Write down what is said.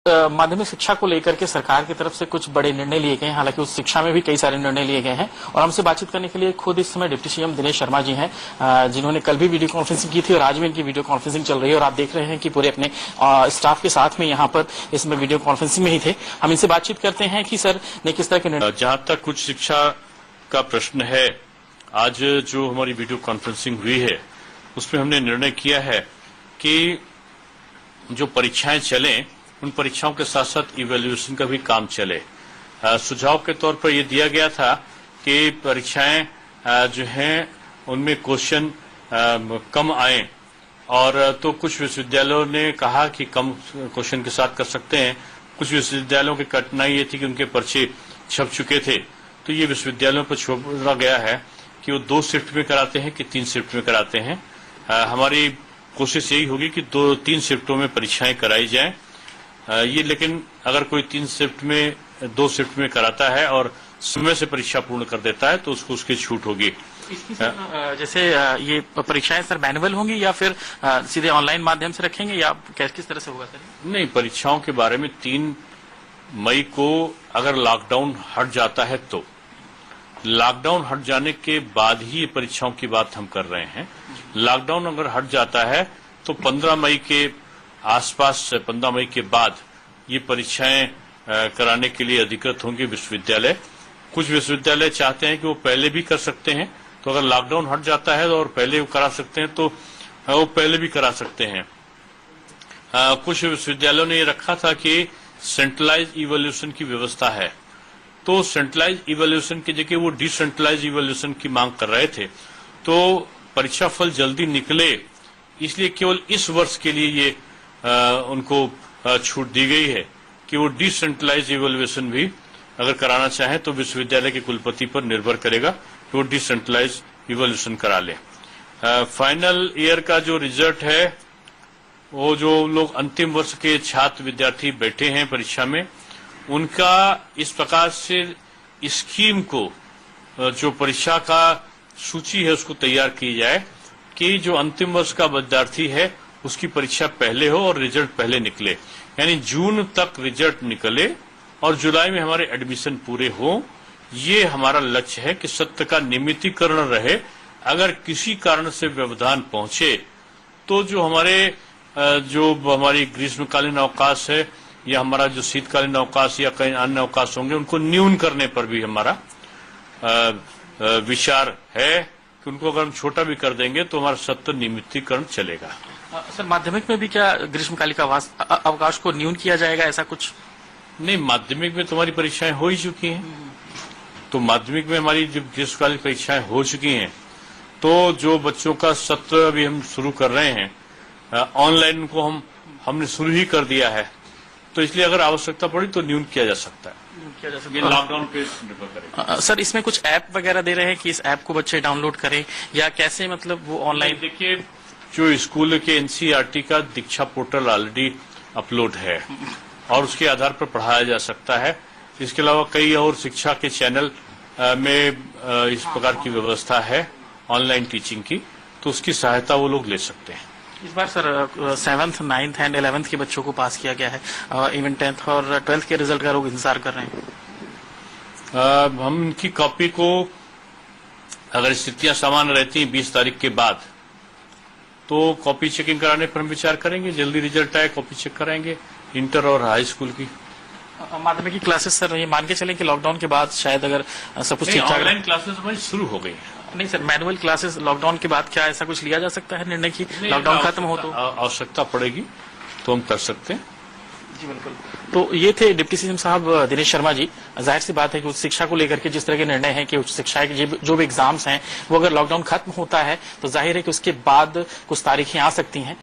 माध्यमिक शिक्षा को लेकर के सरकार की तरफ से कुछ बड़े निर्णय लिए गए हैं। हालांकि उस शिक्षा में भी कई सारे निर्णय लिए गए हैं और हमसे बातचीत करने के लिए खुद इस समय डिप्टी सीएम दिनेश शर्मा जी हैं, जिन्होंने कल भी वीडियो कॉन्फ्रेंसिंग की थी और आज भी इनकी वीडियो कॉन्फ्रेंसिंग चल रही है और आप देख रहे हैं कि पूरे अपने स्टाफ के साथ में यहाँ पर इसमें वीडियो कॉन्फ्रेंसिंग में ही थे। हम इनसे बातचीत करते हैं कि सर ने किस तरह के निर्णय। जहां तक कुछ शिक्षा का प्रश्न है, आज जो हमारी वीडियो कॉन्फ्रेंसिंग हुई है उसमें हमने निर्णय किया है कि जो परीक्षाएं चलें उन परीक्षाओं के साथ साथ इवैल्यूएशन का भी काम चले। सुझाव के तौर पर यह दिया गया था कि परीक्षाएं जो हैं उनमें क्वेश्चन कम आए और तो कुछ विश्वविद्यालयों ने कहा कि कम क्वेश्चन के साथ कर सकते हैं। कुछ विश्वविद्यालयों की कठिनाई ये थी कि उनके पर्चे छप चुके थे, तो ये विश्वविद्यालयों पर छोड़ा गया है कि वो 2 शिफ्ट में कराते हैं कि 3 शिफ्ट में कराते हैं। हमारी कोशिश यही होगी कि 2-3 शिफ्टों में परीक्षाएं कराई जाएं। ये लेकिन अगर कोई 3 शिफ्ट में 2 शिफ्ट में कराता है और समय से परीक्षा पूर्ण कर देता है तो उसको उसकी छूट होगी। जैसे ये परीक्षाएं सर मैनुअल होंगी या फिर सीधे ऑनलाइन माध्यम से रखेंगे या किस तरह से होगा सर? नहीं, परीक्षाओं के बारे में 3 मई को अगर लॉकडाउन हट जाता है तो लॉकडाउन हट जाने के बाद ही परीक्षाओं की बात हम कर रहे हैं। लॉकडाउन अगर हट जाता है तो 15 मई के आसपास से 15 मई के बाद ये परीक्षाएं कराने के लिए अधिकृत होंगे विश्वविद्यालय। कुछ विश्वविद्यालय चाहते हैं कि वो पहले भी कर सकते हैं, तो अगर लॉकडाउन हट जाता है और पहले वो करा सकते हैं तो वो पहले भी करा सकते हैं। कुछ विश्वविद्यालयों ने ये रखा था कि सेंट्रलाइज इवैल्यूएशन की व्यवस्था है, तो सेंट्रलाइज इवैल्यूएशन की जगह वो डिसेंट्रलाइज इवैल्यूएशन की मांग कर रहे थे। तो परीक्षा फल जल्दी निकले इसलिए केवल इस वर्ष के लिए ये उनको छूट दी गई है कि वो डिसेंट्रलाइज इवैल्यूएशन भी अगर कराना चाहे तो विश्वविद्यालय के कुलपति पर निर्भर करेगा कि वो डिसेंट्रलाइज इवैल्यूएशन करा ले। फाइनल ईयर का जो रिजल्ट है, वो जो लोग अंतिम वर्ष के छात्र विद्यार्थी बैठे हैं परीक्षा में, उनका इस प्रकार से स्कीम को जो परीक्षा का सूची है उसको तैयार की जाए कि जो अंतिम वर्ष का विद्यार्थी है उसकी परीक्षा पहले हो और रिजल्ट पहले निकले, यानी जून तक रिजल्ट निकले और जुलाई में हमारे एडमिशन पूरे हो। ये हमारा लक्ष्य है कि सत्य का नियमितीकरण रहे। अगर किसी कारण से व्यवधान पहुंचे तो जो हमारी ग्रीष्मकालीन अवकाश है या हमारा जो शीतकालीन अवकाश या कई अन्य अवकाश होंगे उनको न्यून करने पर भी हमारा विचार है कि उनको अगर हम छोटा भी कर देंगे तो हमारा सत्य नियमितीकरण चलेगा। सर माध्यमिक में भी क्या ग्रीष्मकालीन अवकाश को न्यून किया जाएगा, ऐसा कुछ? नहीं, माध्यमिक में तुम्हारी परीक्षाएं हो ही चुकी हैं, तो माध्यमिक में हमारी जब ग्रीष्मकालीन परीक्षाएं हो चुकी हैं तो जो बच्चों का सत्र अभी हम शुरू कर रहे हैं ऑनलाइन को हमने शुरू ही कर दिया है, तो इसलिए अगर आवश्यकता पड़ी तो न्यून किया जा सकता है। ये लॉकडाउन पे निर्भर करेगा। सर इसमें कुछ ऐप वगैरह दे रहे हैं कि इस ऐप को बच्चे डाउनलोड करें या कैसे, मतलब वो ऑनलाइन? देखिए, जो स्कूल के एनसीईआरटी का दीक्षा पोर्टल ऑलरेडी अपलोड है और उसके आधार पर पढ़ाया जा सकता है। इसके अलावा कई और शिक्षा के चैनल में इस प्रकार की व्यवस्था है ऑनलाइन टीचिंग की, तो उसकी सहायता वो लोग ले सकते हैं। इस बार sir 7th, 9th and 11th के बच्चों को पास किया गया है, इवन 10th और 12th के रिजल्ट का लोग इंतजार कर रहे हैं। हम इनकी कॉपी को अगर स्थितियां समान रहती हैं 20 तारीख के बाद तो कॉपी चेकिंग कराने पर हम विचार करेंगे। जल्दी रिजल्ट आए कॉपी चेक कराएंगे इंटर और हाई स्कूल की। माध्यमिक की क्लासेस सर ये मान के चलें कि लॉकडाउन के बाद शायद अगर सब कुछ ठीक ठाक, ऑनलाइन क्लासेस हमारी शुरू हो गई। नहीं सर, मैनुअल क्लासेस लॉकडाउन के बाद क्या ऐसा कुछ लिया जा सकता है निर्णय की लॉकडाउन खत्म हो तो? आवश्यकता पड़ेगी तो हम कर सकते हैं। जी बिल्कुल। तो ये थे डिप्टी सीएम साहब दिनेश शर्मा जी। जाहिर सी बात है कि उच्च शिक्षा को लेकर के जिस तरह के निर्णय है कि उच्च शिक्षा के जो भी एग्जाम्स हैं वो अगर लॉकडाउन खत्म होता है तो जाहिर है कि उसके बाद कुछ तारीखें आ सकती हैं।